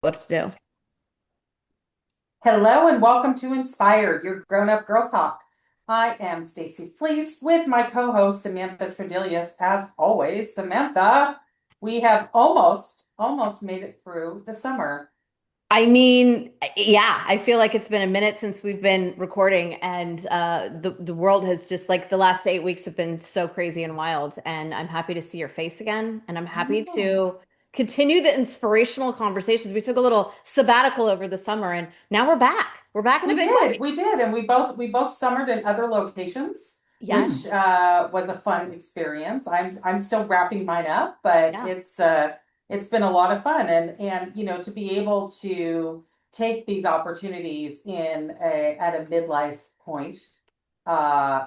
What to do. Hello and welcome to InspiHER'd, your grown-up girl talk. I am Stacy Fleece with my co-host Samantha Tredilius. As always, Samantha, we have almost made it through the summer. Yeah, I feel like it's been a minute since we've been recording, and the world has just like the last 8 weeks have been so crazy and wild. And I'm happy to see your face again, and I'm I happy know. to continue the inspirational conversations. We took a little sabbatical over the summer, and now we're back. We're back in a big way. We did, and we both summered in other locations, which Yes. was a fun experience. I'm still wrapping mine up, but Yeah. it's been a lot of fun, and to be able to take these opportunities at a midlife point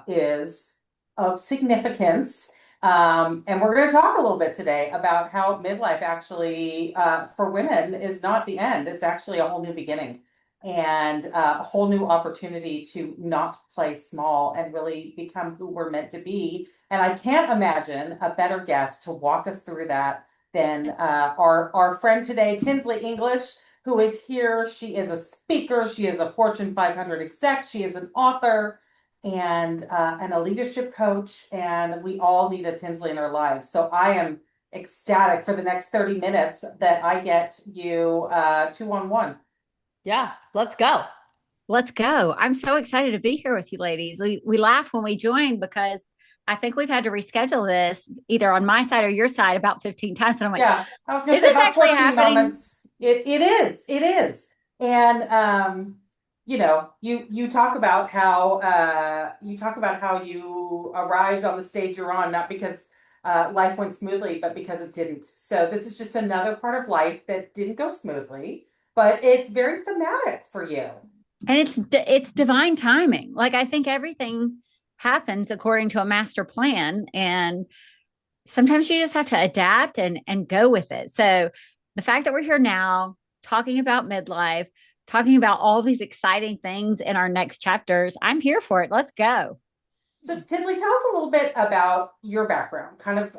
is of significance. And we're going to talk a little bit today about how midlife actually, for women, is not the end. It's actually a whole new beginning and a whole new opportunity to not play small and really become who we're meant to be. And I can't imagine a better guest to walk us through that than our friend today, Tinsley English, who is here. She is a speaker. She is a Fortune 500 exec. She is an author and a leadership coach. And we all need a Tinsley in our lives. So I am ecstatic for the next 30 minutes that I get you two-on-one. Yeah. Let's go. Let's go. I'm so excited to be here with you ladies. We laugh when we join because I think we've had to reschedule this either on my side or your side about 15 times. And I'm like, Yeah, I was gonna is say this about actually 14 happening? moments. It is. And you talk about how you arrived on the stage you're on, not because life went smoothly, but because it didn't. So this is just another part of life that didn't go smoothly, but it's very thematic for you. And it's divine timing. Like I think everything happens according to a master plan, and sometimes you just have to adapt and go with it. So the fact that we're here now talking about midlife, talking about all these exciting things in our next chapters, I'm here for it. Let's go. So Tinsley, tell us a little bit about your background, kind of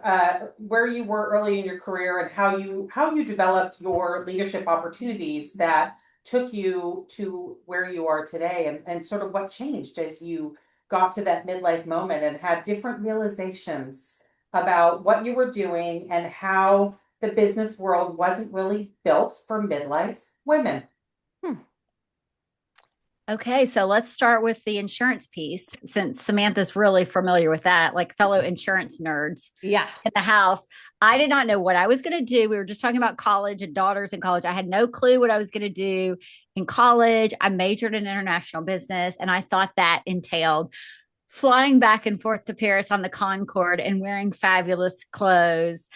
where you were early in your career and how you developed your leadership opportunities that took you to where you are today, and sort of what changed as you got to that midlife moment and had different realizations about what you were doing and how the business world wasn't really built for midlife women. Hmm. Okay, so let's start with the insurance piece since Samantha's really familiar with that, like fellow insurance nerds Yeah. in the house. I did not know what I was going to do. We were just talking about college and daughters in college. I had no clue what I was going to do in college. I majored in international business, and I thought that entailed flying back and forth to Paris on the Concorde and wearing fabulous clothes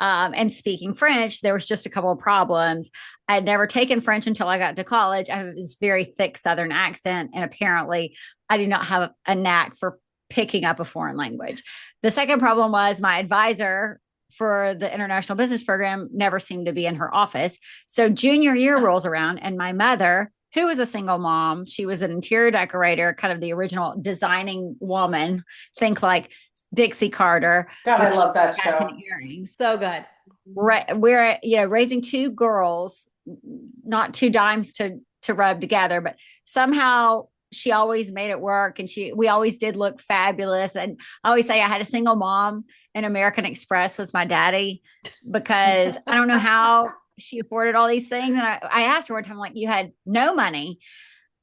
and speaking French. There was just a couple of problems. I had never taken French until I got to college. I have this very thick Southern accent, and apparently, I do not have a knack for picking up a foreign language. The second problem was my advisor for the international business program never seemed to be in her office. So junior year rolls around, and my mother, who was a single mom, she was an interior decorator, kind of the original designing woman. Think like Dixie Carter God, I with love that hats and show. earrings. So good. We're raising two girls, not two dimes to rub together, but somehow she always made it work, and we always did look fabulous. And I always say I had a single mom, and American Express was my daddy because I don't know how she afforded all these things. And I asked her one time, like, you had no money,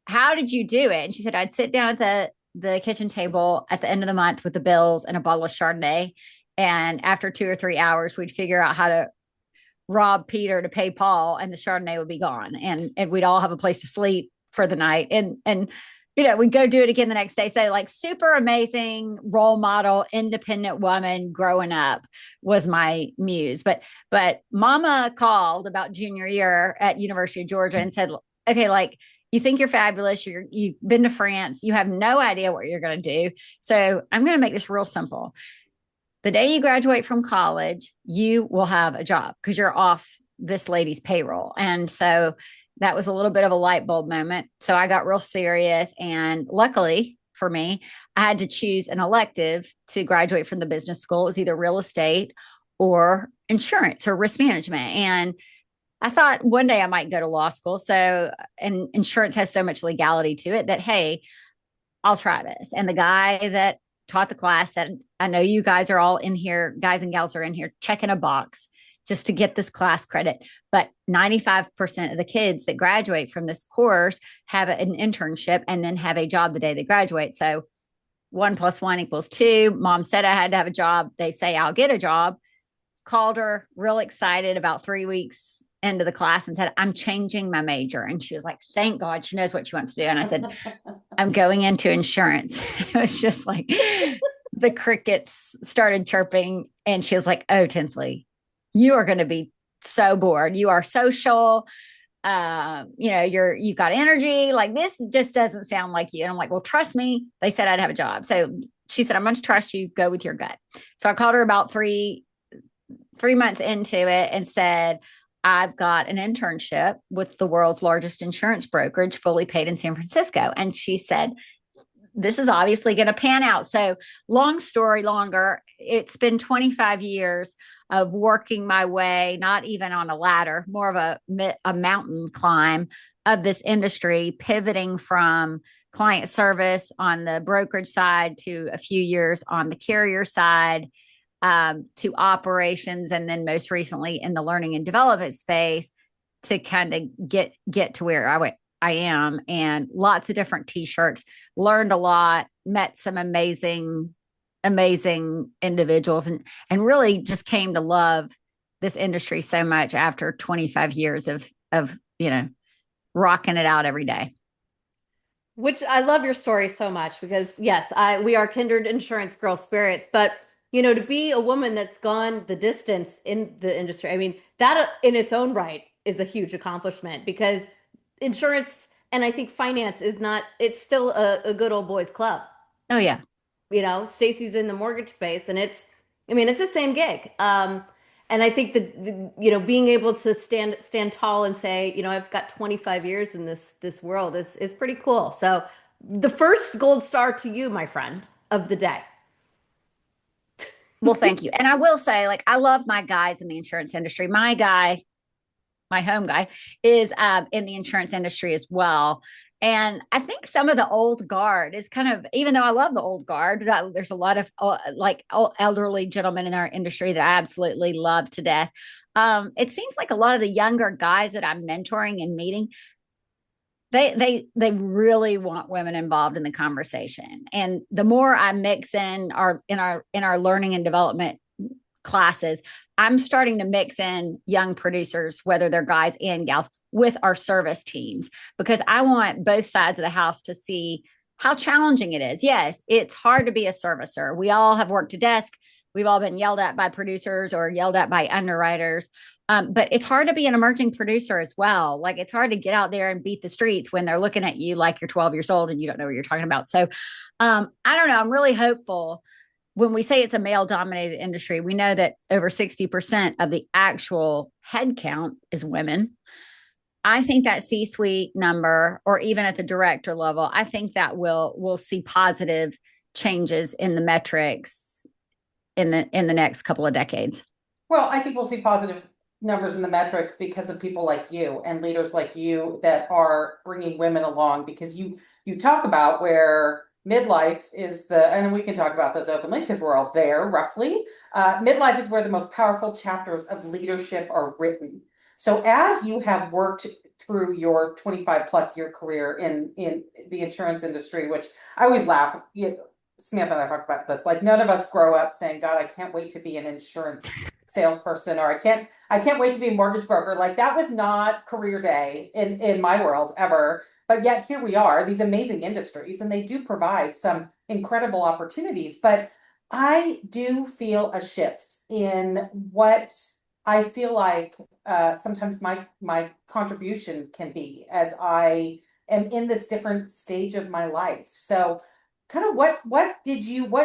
how did you do it? And she said, I'd sit down at the kitchen table at the end of the month with the bills and a bottle of Chardonnay. And after 2 or 3 hours, we'd figure out how to rob Peter to pay Paul, and the Chardonnay would be gone. And we'd all have a place to sleep for the night. And we'd go do it again the next day. So like super amazing role model, independent woman growing up was my muse. But mama called about junior year at University of Georgia and said, okay, like you think you're fabulous. You've been to France. You have no idea what you're going to do. So I'm going to make this real simple. The day you graduate from college, you will have a job because you're off this lady's payroll. And so that was a little bit of a light bulb moment. So I got real serious. And luckily for me, I had to choose an elective to graduate from the business school. It was either real estate or insurance or risk management. And I thought one day I might go to law school. So, and insurance has so much legality to it that, hey, I'll try this. And the guy that taught the class said, I know you guys are all in here, guys and gals are in here checking a box just to get this class credit. But 95% of the kids that graduate from this course have an internship and then have a job the day they graduate. So 1+1 = 2. Mom said I had to have a job. They say I'll get a job. Called her real excited about 3 weeks into the class and said, I'm changing my major. And she was like, thank God she knows what she wants to do. And I said, I'm going into insurance. It was just like the crickets started chirping. And she was like, oh, Tinsley, you are going to be so bored. You are social. You've got energy. Like, this just doesn't sound like you. And I'm like, well, trust me. They said I'd have a job. So she said, I'm going to trust you. Go with your gut. So I called her about 3 months into it and said, I've got an internship with the world's largest insurance brokerage, fully paid in San Francisco. And she said, this is obviously going to pan out. So long story longer, it's been 25 years of working my way, not even on a ladder, more of a mountain climb of this industry, pivoting from client service on the brokerage side to a few years on the carrier side, to operations, and then most recently in the learning and development space to kind of get to where I am, and lots of different t-shirts, learned a lot, met some amazing individuals, and really just came to love this industry so much after 25 years of rocking it out every day. Which I love your story so much because yes, we are kindred insurance girl spirits, but to be a woman that's gone the distance in the industry, I mean, that in its own right is a huge accomplishment because insurance and I think finance it's still a good old boys club. Oh yeah. Stacy's in the mortgage space and it's the same gig. And I think that, being able to stand tall and say, I've got 25 years in this world is pretty cool. So the first gold star to you, my friend, of the day. Well, thank you. And I will say, like, I love my guys in the insurance industry. My home guy is in the insurance industry as well. And I think some of the old guard is kind of, even though I love the old guard, there's a lot of elderly gentlemen in our industry that I absolutely love to death. It seems like a lot of the younger guys that I'm mentoring and meeting, they really want women involved in the conversation. And the more I mix in our learning and development classes, I'm starting to mix in young producers, whether they're guys and gals, with our service teams, because I want both sides of the house to see how challenging it is. Yes, it's hard to be a servicer. We all have worked a desk. We've all been yelled at by producers or yelled at by underwriters. But it's hard to be an emerging producer as well. Like, it's hard to get out there and beat the streets when they're looking at you like you're 12 years old and you don't know what you're talking about. So I don't know. I'm really hopeful. When we say it's a male dominated industry, we know that over 60% of the actual headcount is women. I think that C-suite number, or even at the director level, I think that we'll see positive changes in the metrics in the next couple of decades. Well, I think we'll see positive numbers in the metrics because of people like you and leaders like you that are bringing women along, because you talk about where midlife is and we can talk about this openly because we're all there roughly. Midlife is where the most powerful chapters of leadership are written. So as you have worked through your 25+ year career in the insurance industry, which I always laugh, Samantha and I talk about this, like, none of us grow up saying, God, I can't wait to be an insurance salesperson, or I can't wait to be a mortgage broker. Like, that was not career day in my world ever. But yet here we are, these amazing industries, and they do provide some incredible opportunities. But I do feel a shift in what I feel like sometimes my contribution can be as I am in this different stage of my life. So kind of what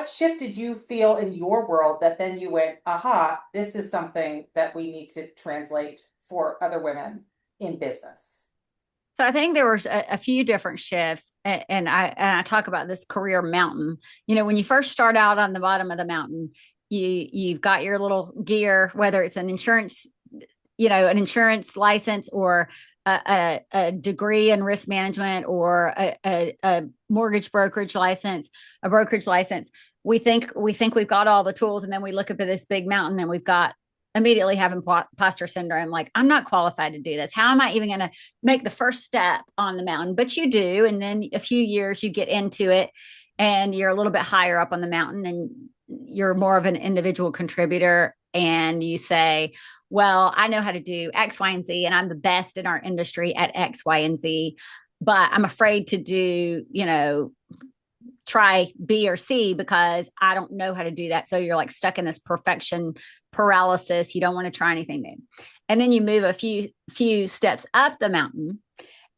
shift did you feel in your world that then you went, aha, this is something that we need to translate for other women in business? So I think there was a few different shifts, and I talk about this career mountain. When you first start out on the bottom of the mountain, you've got your little gear, whether it's an insurance an insurance license or a degree in risk management or a mortgage brokerage license, a brokerage license. We think we've got all the tools, and then we look up at this big mountain and we've got immediately having imposter syndrome. Like, I'm not qualified to do this. How am I even going to make the first step on the mountain? But you do. And then a few years you get into it and you're a little bit higher up on the mountain and you're more of an individual contributor. And you say, well, I know how to do X, Y, and Z, and I'm the best in our industry at X, Y, and Z, but I'm afraid to do, try B or C because I don't know how to do that. So you're like stuck in this perfection paralysis. You don't want to try anything new. And then you move a few steps up the mountain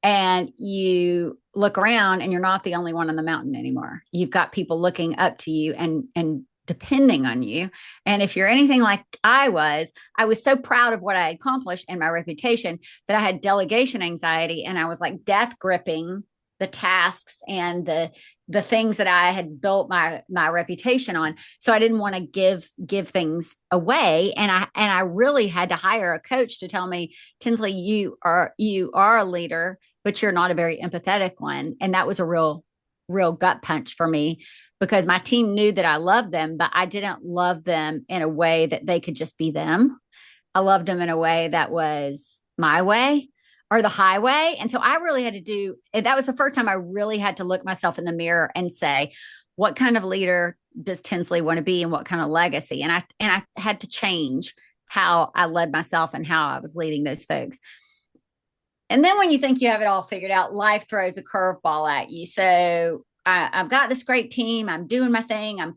and you look around and you're not the only one on the mountain anymore. You've got people looking up to you and depending on you. And if you're anything like I was so proud of what I accomplished and my reputation that I had delegation anxiety, and I was like death gripping the tasks and the things that I had built my reputation on. So I didn't want to give things away. And I really had to hire a coach to tell me, Tinsley, you are a leader, but you're not a very empathetic one. And that was a real gut punch for me because my team knew that I loved them, but I didn't love them in a way that they could just be them. I loved them in a way that was my way or the highway. And so I really had to do, and that was the first time I really had to look myself in the mirror and say, what kind of leader does Tinsley want to be and what kind of legacy? And I had to change how I led myself and how I was leading those folks. And then when you think you have it all figured out, life throws a curveball at you. So I've got this great team. I'm doing my thing. I'm,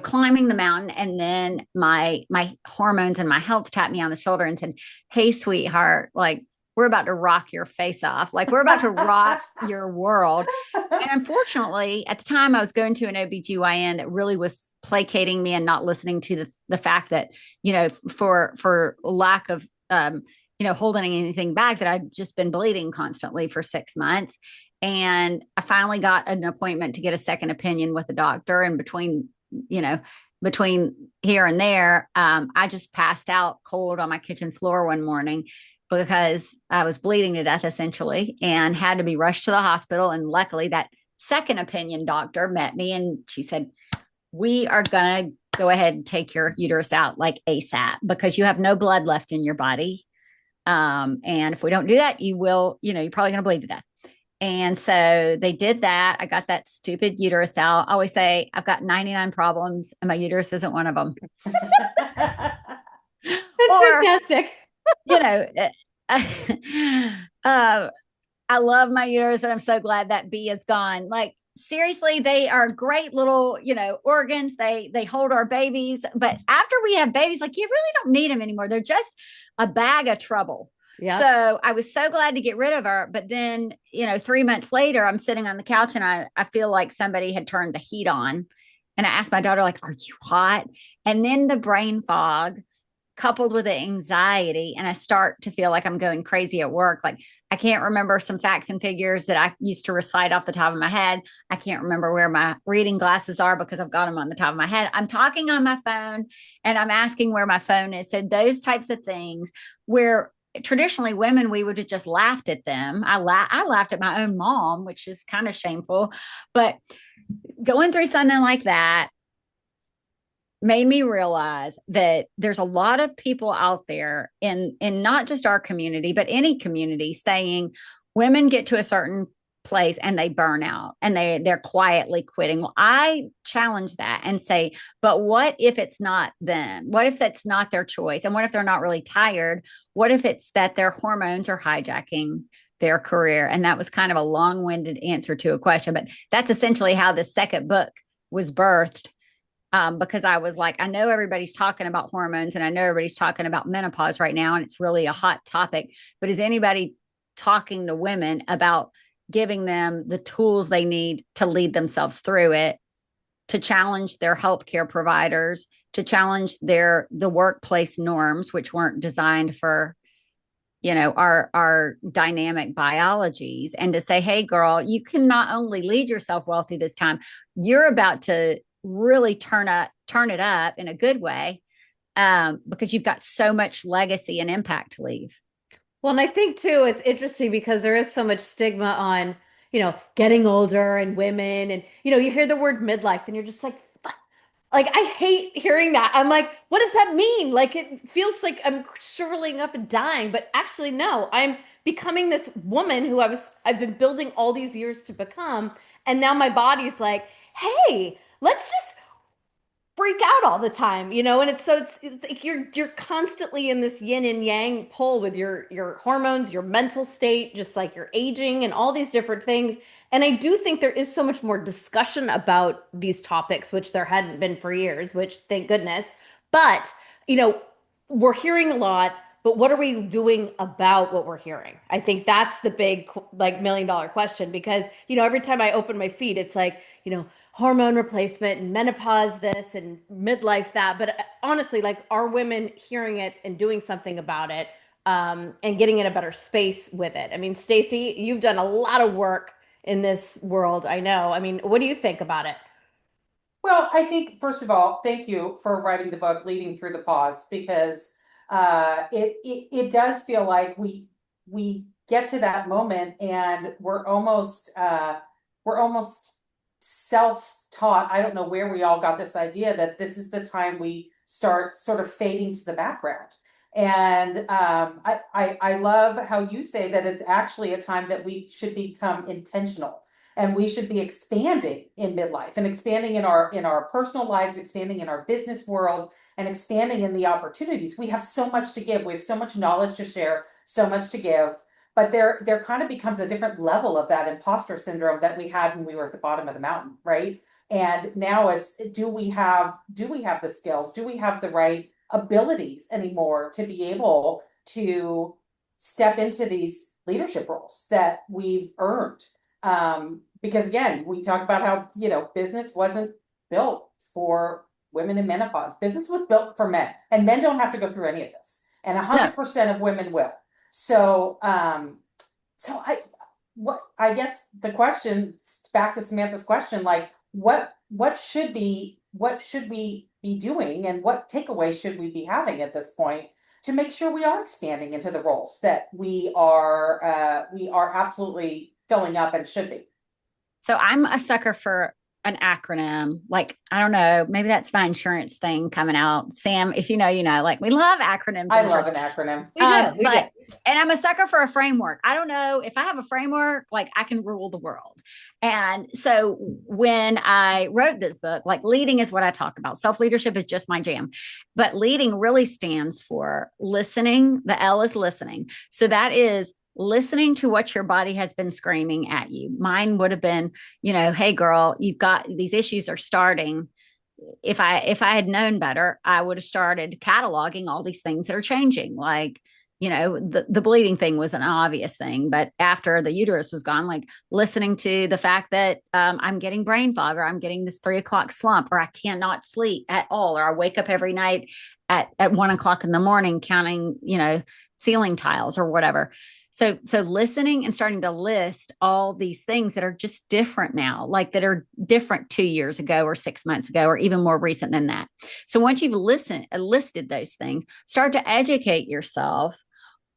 climbing the mountain. And then my hormones and my health tapped me on the shoulder and said, hey, sweetheart, like, we're about to rock your face off. Like, we're about to rock your world. And unfortunately, at the time I was going to an OBGYN that really was placating me and not listening to the fact that, for lack of, holding anything back, that I'd just been bleeding constantly for 6 months. And I finally got an appointment to get a second opinion with the doctor. And between here and there, I just passed out cold on my kitchen floor one morning because I was bleeding to death essentially and had to be rushed to the hospital. And luckily that second opinion doctor met me and she said, we are going to go ahead and take your uterus out like ASAP because you have no blood left in your body. And if we don't do that, you will, you're probably going to bleed to death. And so they did that. I got that stupid uterus out. I always say I've got 99 problems and my uterus isn't one of them. That's fantastic. I love my uterus, and I'm so glad that B is gone. Like, seriously, they are great little, organs. They hold our babies, but after we have babies, like, you really don't need them anymore. They're just a bag of trouble. Yeah. So I was so glad to get rid of her. But then, 3 months later, I'm sitting on the couch and I feel like somebody had turned the heat on. And I asked my daughter, like, are you hot? And then the brain fog coupled with the anxiety, and I start to feel like I'm going crazy at work. Like, I can't remember some facts and figures that I used to recite off the top of my head. I can't remember where my reading glasses are because I've got them on the top of my head. I'm talking on my phone and I'm asking where my phone is. So those types of things where traditionally women, we would have just laughed at them. I laughed at my own mom, which is kind of shameful, but going through something like that made me realize that there's a lot of people out there in not just our community, but any community saying women get to a certain place and they burn out and they're quietly quitting. Well, I challenge that and say, but what if it's not them? What if that's not their choice? And what if they're not really tired? What if it's that their hormones are hijacking their career? And that was kind of a long-winded answer to a question, but that's essentially how the second book was birthed. Because I was like, I know everybody's talking about hormones and I know everybody's talking about menopause right now, and it's really a hot topic, but is anybody talking to women about giving them the tools they need to lead themselves through it, to challenge their healthcare providers, to challenge the workplace norms, which weren't designed for, our dynamic biologies, and to say, hey, girl, you can not only lead yourself well through this time, you're about to really turn it up in a good way. because you've got so much legacy and impact to leave. Well, and I think too, it's interesting because there is so much stigma on, getting older and women. And, you hear the word midlife and you're just like, "Fuck." Like, I hate hearing that. I'm like, what does that mean? Like, it feels like I'm shriveling up and dying, but actually, no, I'm becoming this woman who I've been building all these years to become. And now my body's like, hey, let's just freak out all the time, and it's like you're constantly in this yin and yang pull with your hormones, your mental state, just like your aging and all these different things. And I do think there is so much more discussion about these topics, which there hadn't been for years, which thank goodness. But, you know, we're hearing a lot, but what are we doing about what we're hearing? I think that's the big like $1 million question because, every time I open my feed, it's like, hormone replacement and menopause this and midlife that. But honestly, like, are women hearing it and doing something about it, and getting in a better space with it? I mean, Stacey, you've done a lot of work in this world. I know. I mean, what do you think about it? Well, I think first of all, thank you for writing the book, Leading Through the Pause, because it does feel like we get to that moment and we're almost self-taught. I don't know where we all got this idea that this is the time we start sort of fading to the background. And I love how you say that it's actually a time that we should become intentional and we should be expanding in midlife and expanding in our personal lives, expanding in our business world, and expanding in the opportunities. We have so much to give. We have so much knowledge to share, so much to give. But there kind of becomes a different level of that imposter syndrome that we had when we were at the bottom of the mountain, right? And now it's, do we have the skills? Do we have the right abilities anymore to be able to step into these leadership roles that we've earned? Because again, we talk about how, business wasn't built for women in menopause. Business was built for men, and men don't have to go through any of this. And No. 100% of women will. So, I guess the question, back to Samantha's question, like, what should we be doing, and what takeaway should we be having at this point to make sure we are expanding into the roles that we are absolutely filling up and should be. So I'm a sucker for an acronym. Like, I don't know, maybe that's my insurance thing coming out. Sam, if you know, like we love acronyms. I love an acronym. We do. We But do. and I'm a sucker for a framework. I don't know if I have a framework, like I can rule the world. And so when I wrote this book, like leading is what I talk about. Self-leadership is just my jam. But leading really stands for listening. The L is listening. So that is listening to what your body has been screaming at you. Mine would have been, hey girl, you've got these issues are starting. If I had known better, I would have started cataloging all these things that are changing. Like, the bleeding thing was an obvious thing, but after the uterus was gone, like listening to the fact that I'm getting brain fog, or I'm getting this 3 o'clock slump, or I cannot sleep at all, or I wake up every night at 1 o'clock in the morning counting, ceiling tiles or whatever. So listening and starting to list all these things that are just different now, like that are different 2 years ago or 6 months ago, or even more recent than that. So once you've listed those things, start to educate yourself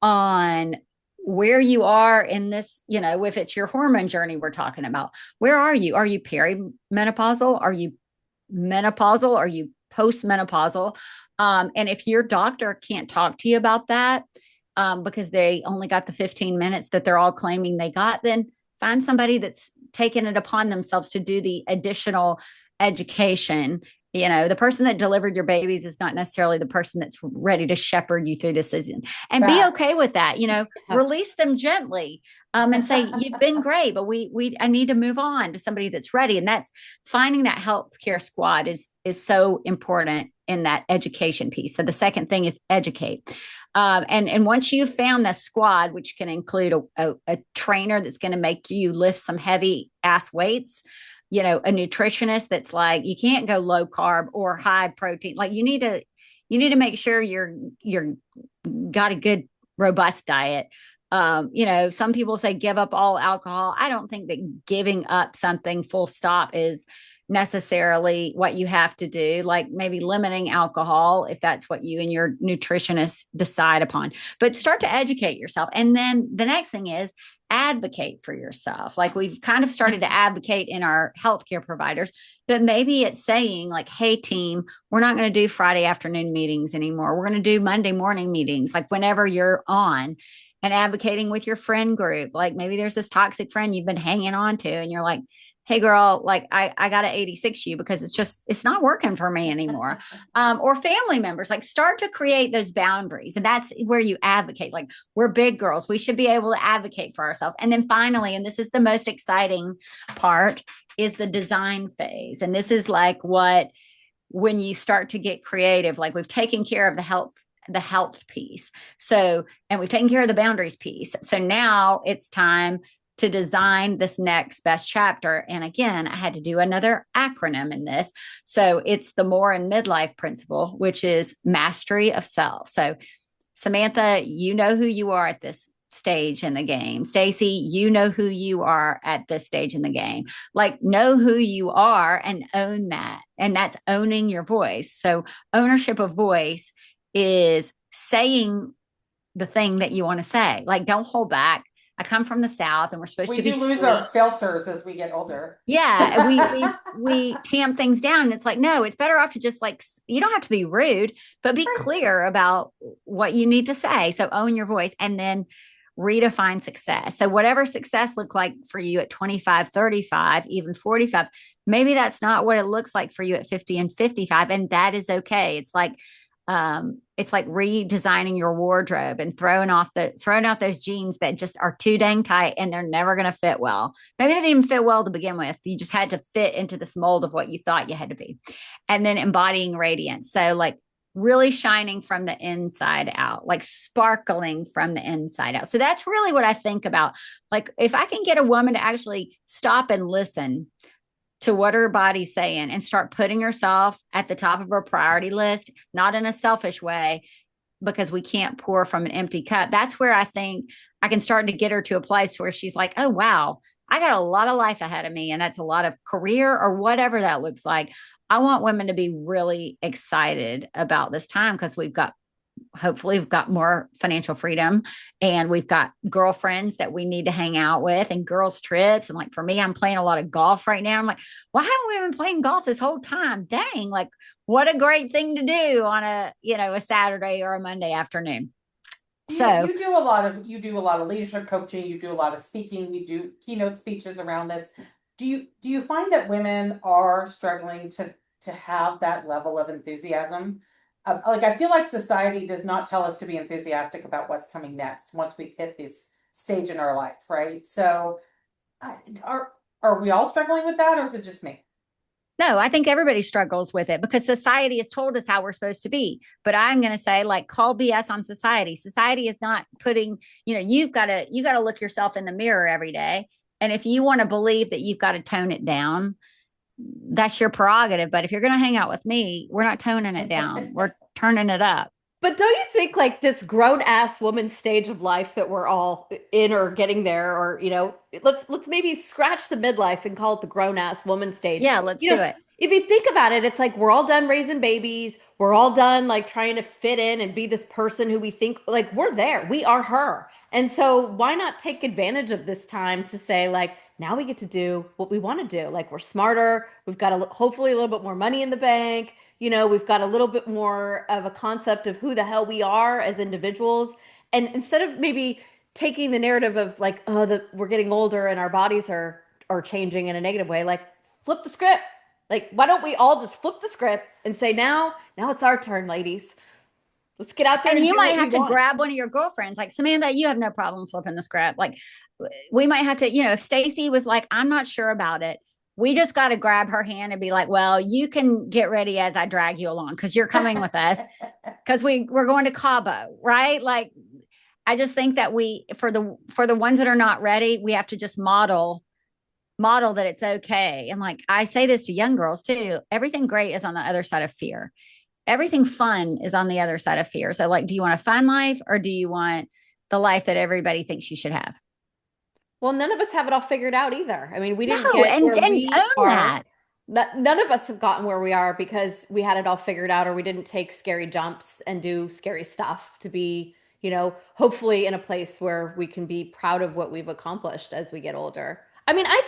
on where you are in this, if it's your hormone journey we're talking about, where are you? Are you perimenopausal? Are you menopausal? Are you postmenopausal? And if your doctor can't talk to you about that, because they only got the 15 minutes that they're all claiming they got, then find somebody that's taken it upon themselves to do the additional education. The person that delivered your babies is not necessarily the person that's ready to shepherd you through this season. And be okay with that. Release them gently, and say, you've been great, but I need to move on to somebody that's ready. And that's finding that healthcare squad is so important in that education piece. So the second thing is educate. And once you've found the squad, which can include a trainer that's going to make you lift some heavy ass weights, a nutritionist that's like, you can't go low carb or high protein. Like you need to make sure you're got a good, robust diet. Some people say give up all alcohol. I don't think that giving up something full stop is necessarily what you have to do, like maybe limiting alcohol if that's what you and your nutritionist decide upon. But start to educate yourself. And then the next thing is advocate for yourself. Like we've kind of started to advocate in our healthcare providers, but maybe it's saying, like, hey, team, we're not going to do Friday afternoon meetings anymore. We're going to do Monday morning meetings, like whenever you're on. And advocating with your friend group. Like maybe there's this toxic friend you've been hanging on to, and you're like, hey girl, like I got to 86 you because it's not working for me anymore. Or family members, like start to create those boundaries. And that's where you advocate. Like we're big girls. We should be able to advocate for ourselves. And then finally, and this is the most exciting part, is the design phase. And this is like when you start to get creative, like we've taken care of the health piece. So, and we've taken care of the boundaries piece. So now it's time to design this next best chapter. And again, I had to do another acronym in this. So it's the more in midlife principle, which is mastery of self. So Samantha, you know who you are at this stage in the game. Stacy, you know who you are at this stage in the game. Like know who you are and own that. And that's owning your voice. So ownership of voice is saying the thing that you want to say. Like don't hold back. I come from the South and we're supposed to be lose sweet. our filters as we get older. Yeah, we tamp things down. And it's like, no, it's better off to just like, you don't have to be rude, but be clear about what you need to say. So own your voice and then redefine success. So whatever success looked like for you at 25, 35, even 45, maybe that's not what it looks like for you at 50 and 55. And that is okay. It's like redesigning your wardrobe and throwing out those jeans that just are too dang tight and they're never going to fit well. Maybe they didn't even fit well to begin with. You just had to fit into this mold of what you thought you had to be. And then embodying radiance. So like really shining from the inside out, like sparkling from the inside out. So that's really what I think about. Like if I can get a woman to actually stop and listen to what her body's saying and start putting herself at the top of her priority list, not in a selfish way, because we can't pour from an empty cup. That's where I think I can start to get her to a place where she's like, oh, wow, I got a lot of life ahead of me. And that's a lot of career or whatever that looks like. I want women to be really excited about this time because hopefully we've got more financial freedom and we've got girlfriends that we need to hang out with and girls trips. And like, for me, I'm playing a lot of golf right now. I'm like, why haven't we been playing golf this whole time? Dang, like what a great thing to do on a Saturday or a Monday afternoon. So you do a lot of leadership coaching, you do a lot of speaking, you do keynote speeches around this. Do you find that women are struggling to have that level of enthusiasm? Like I feel like society does not tell us to be enthusiastic about what's coming next once we've hit this stage in our life, right? So are we all struggling with that, or is it just me? no, I think everybody struggles with it because society has told us how we're supposed to be. But I'm going to say, like, call BS on society. Society is not putting, you got to look yourself in the mirror every day. And if you want to believe that you've got to tone it down, that's your prerogative. But if you're going to hang out with me, we're not toning it down. We're turning it up. But don't you think like this grown ass woman stage of life that we're all in or getting there, or let's maybe scratch the midlife and call it the grown ass woman stage. Yeah, let's do it. If you think about it, it's like we're all done raising babies. We're all done like trying to fit in and be this person who we think like we're there. We are her. And so why not take advantage of this time to say like now we get to do what we want to do. Like we're smarter. We've got hopefully a little bit more money in the bank. We've got a little bit more of a concept of who the hell we are as individuals. And instead of maybe taking the narrative of like, oh, we're getting older and our bodies are changing in a negative way, like flip the script. Like, why don't we all just flip the script and say, now it's our turn, ladies. Let's get out there. And you might have to grab one of your girlfriends, like Samantha, you have no problem flipping the script. Like we might have to, if Stacy was like, I'm not sure about it, we just got to grab her hand and be like, well, you can get ready as I drag you along because you're coming with us because we're going to Cabo, right? Like, I just think that for the ones that are not ready, we have to just model that it's okay. And like, I say this to young girls too, everything great is on the other side of fear. Everything fun is on the other side of fear. So like, do you want a fun life or do you want the life that everybody thinks you should have? Well, none of us have it all figured out either. I mean, we didn't get where we own are. that. none of us have gotten where we are because we had it all figured out or we didn't take scary jumps and do scary stuff to be, hopefully in a place where we can be proud of what we've accomplished as we get older. I mean, I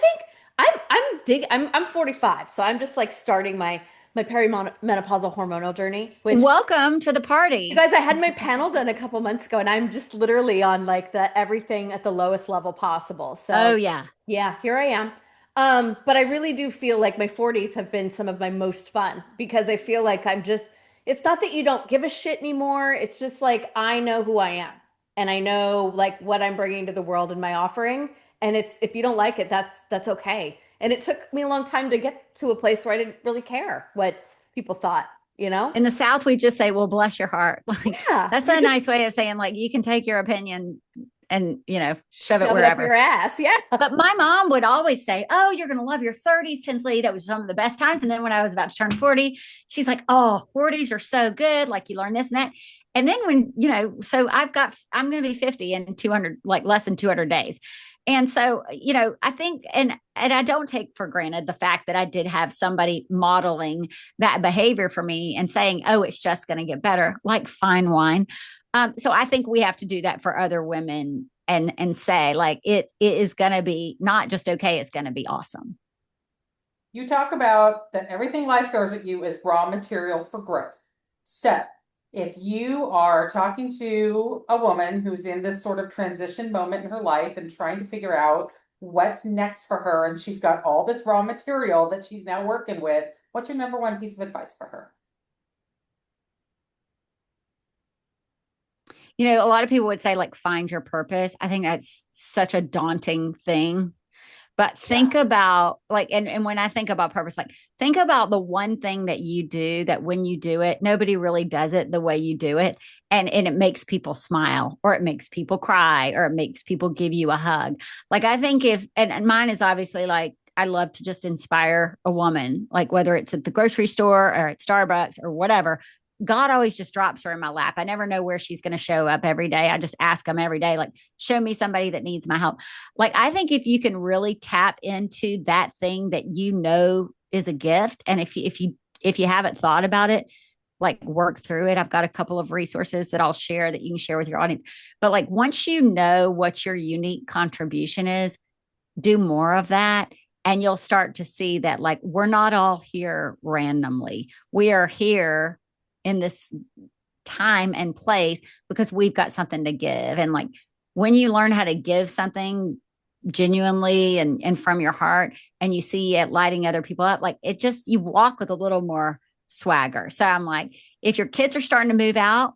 think I'm 45, so I'm just like starting my perimenopausal hormonal journey, which Welcome to the you party. guys, I had my panel done a couple months ago and I'm just literally on like the everything at the lowest level possible. Oh So yeah. yeah, here I am. But I really do feel like my 40s have been some of my most fun because I feel like it's not that you don't give a shit anymore. It's just like I know who I am and I know like what I'm bringing to the world and my offering. And if you don't like it, that's okay. And it took me a long time to get to a place where I didn't really care what people thought, you know? In the South, we just say, well, bless your heart. Like Yeah, that's you're a just nice way of saying like you can take your opinion and shove it shove it up wherever. your ass. Yeah. But my mom would always say, oh, you're going to love your 30s, Tinsley. That was some of the best times. And then when I was about to turn 40, she's like, oh, 40s are so good. Like you learn this and that. And then so I'm going to be 50 in 200, like less than 200 days. And so, I think, and I don't take for granted the fact that I did have somebody modeling that behavior for me and saying, oh, it's just going to get better, like fine wine. So I think we have to do that for other women and say like it is going to be not just okay, it's going to be awesome. You talk about that everything life throws at you is raw material for growth. So, if you are talking to a woman who's in this sort of transition moment in her life and trying to figure out what's next for her, and she's got all this raw material that she's now working with, what's your number one piece of advice for her? A lot of people would say like find your purpose. I think that's such a daunting thing. But Yeah. think about like, and when I think about purpose, like think about the one thing that you do that when you do it, nobody really does it the way you do it. And it makes people smile or it makes people cry or it makes people give you a hug. Like I think and mine is obviously like, I love to just inspire a woman, like whether it's at the grocery store or at Starbucks or whatever. God always just drops her in my lap. I never know where she's going to show up every day. I just ask him every day, like, show me somebody that needs my help. Like, I think if you can really tap into that thing that is a gift, and if you haven't thought about it, like work through it. I've got a couple of resources that I'll share that you can share with your audience. But like once you know what your unique contribution is, do more of that. And you'll start to see that like we're not all here randomly. We are here in this time and place because we've got something to give. And like when you learn how to give something genuinely and from your heart and you see it lighting other people up, like it just, you walk with a little more swagger. So I'm like, if your kids are starting to move out,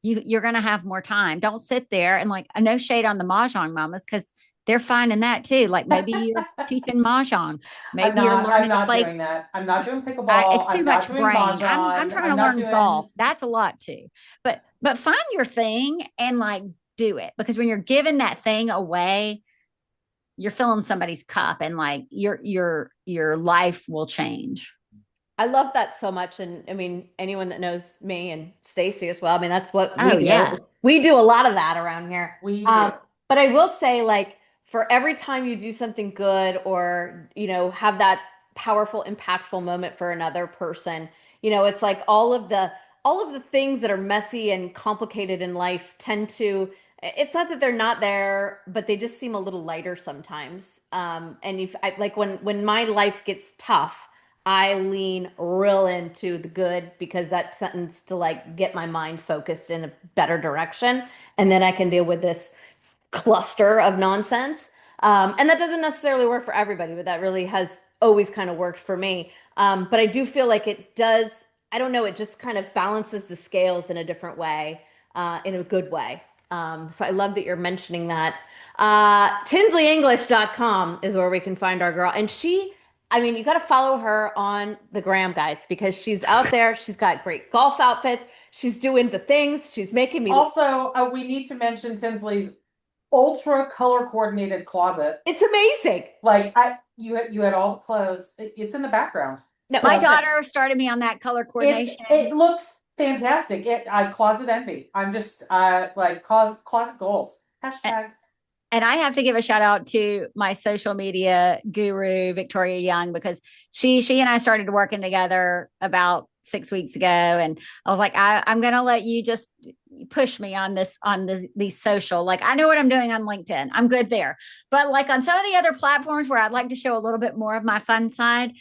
you're going to have more time. Don't sit there and like, no shade on the mahjong mamas because they're finding that too. Like maybe you're teaching mahjong, maybe you're I'm learning to not play. doing that. I'm not doing pickleball. It's too I'm not much doing brain. I'm mahjong. trying I'm to not learn golf. doing. That's a lot too. But find your thing and like do it because when you're giving that thing away, you're filling somebody's cup and like your life will change. I love that so much. And I mean, anyone that knows me and Stacy as well, I mean, that's what we Oh do. yeah. We do a lot of that around here. We do. But I will say, like, for every time you do something good or, have that powerful, impactful moment for another person, it's like all of the things that are messy and complicated in life tend to, it's not that they're not there, but they just seem a little lighter sometimes. And if I like when my life gets tough, I lean real into the good because that sentence to like get my mind focused in a better direction. And then I can deal with this cluster of nonsense. And that doesn't necessarily work for everybody, but that really has always kind of worked for me. But I do feel like it does, I don't know, it just kind of balances the scales in a different way, in a good way. So I love that you're mentioning that. TinsleyEnglish.com is where we can find our girl. And I mean, you got to follow her on the gram, guys, because she's out there. She's got great golf outfits. She's doing the things. She's making me. Also, we need to mention Tinsley's ultra color coordinated closet. It's amazing. Like you had all the clothes. It's in the background. No, My daughter started me on that color coordination. It looks fantastic. I closet envy. I'm just like closet goals. Hashtag. And I have to give a shout out to my social media guru, Victoria Young, because she and I started working together about 6 weeks ago. And I was like, I'm gonna let you just push me on these social. Like I know what I'm doing on LinkedIn. I'm good there. But like on some of the other platforms where I'd like to show a little bit more of my fun side,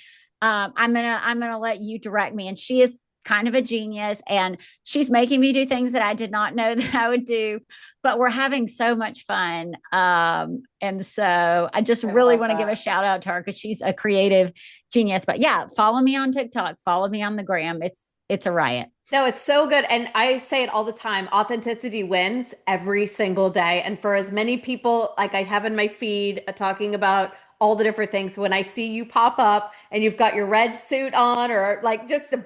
I'm gonna let you direct me. And she is kind of a genius, and she's making me do things that I did not know that I would do, but we're having so much fun. And so I just I really love want to give a that. shout out to her because she's a creative genius. But yeah, follow me on TikTok, follow me on the gram. It's a riot. No, it's so good. And I say it all the time, authenticity wins every single day. And for as many people like I have in my feed talking about all the different things, when I see you pop up and you've got your red suit on or like just a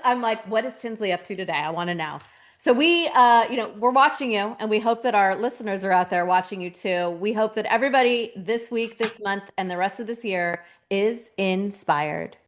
I'm like, what is Tinsley up to today? I want to know. So we're watching you and we hope that our listeners are out there watching you too. We hope that everybody this week, this month, and the rest of this year is inspired.